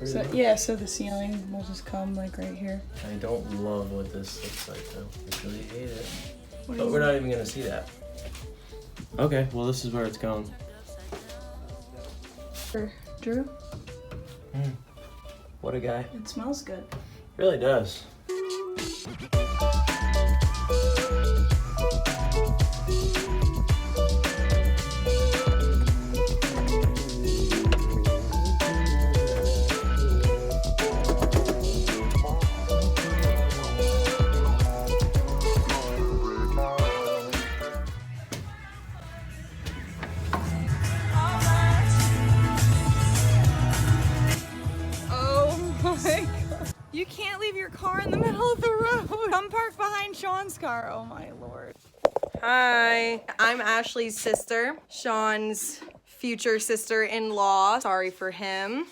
So, yeah, so the ceiling will just come like right here. I don't love what this looks like though. I really hate it. What But we're not even gonna see that. Okay, well this is where it's going. Drew? What a guy. It smells good. Really does. You can't leave your car in the middle of the road. Come park behind Shawn's car. Oh my lord. Hi, I'm Ashley's sister, Shawn's future sister-in-law. Sorry for him.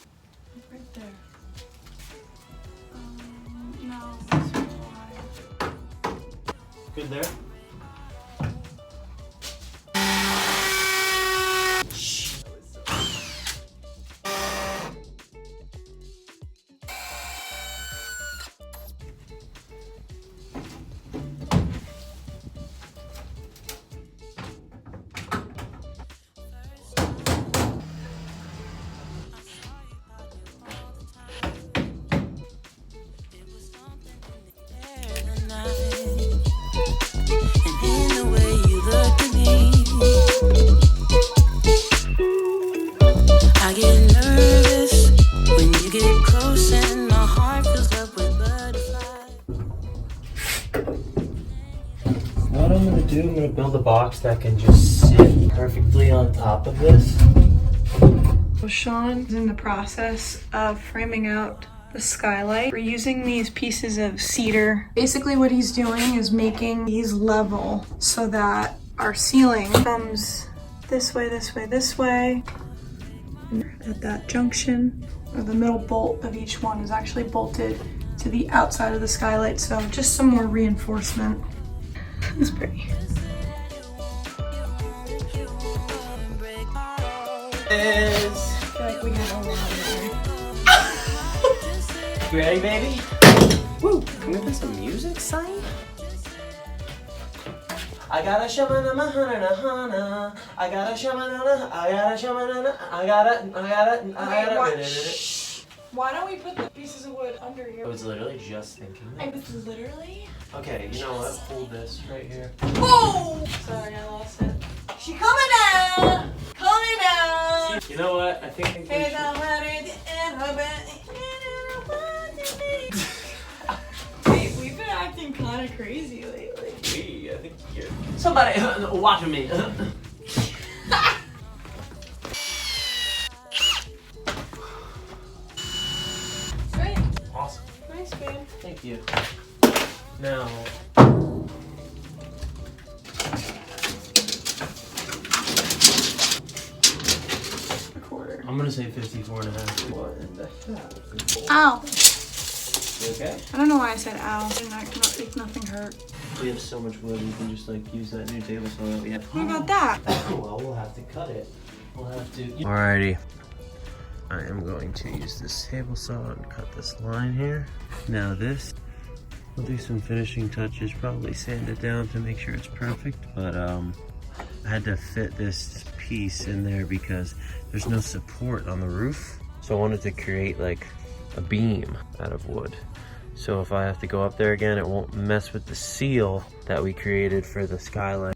Right there. No, that's why. Good there? What I'm gonna do, I'm gonna build a box that can just sit perfectly on top of this. So Shawn's in the process of framing out the skylight. We're using these pieces of cedar. Basically what he's doing is making these level so that our ceiling comes this way, this way, this way. At that junction, or the middle bolt of each one is actually bolted to the outside of the skylight, so just some more reinforcement. It's pretty. I feel like we got a lot You ready, baby? Woo! Can we play some music, son? I got a shamana mahana hana. I got a shamana. I got a shamana. I got it. Why don't we put the pieces of wood under here? I was literally just thinking that. I was literally? Okay, you know what? Hold this right here. Oh! Sorry, I lost it. She coming down! Coming down! You know what? I think we should... Wait, we've been acting kind of crazy lately. I think you're... Somebody watching me. Great. Awesome. Nice, babe. Thank you. Now... I'm gonna say 54 and a half. What in the hell? Ow. You okay? I don't know why I said ow. If nothing hurt. We have so much wood, we can just like use that new table saw that we have. What about that? Well, we'll have to cut it. We'll have to. Alrighty. I am going to use this table saw and cut this line here. Now this, we'll do some finishing touches, probably sand it down to make sure it's perfect, but I had to fit this piece in there because there's no support on the roof. So I wanted to create like a beam out of wood. So if I have to go up there again, it won't mess with the seal that we created for the skylight.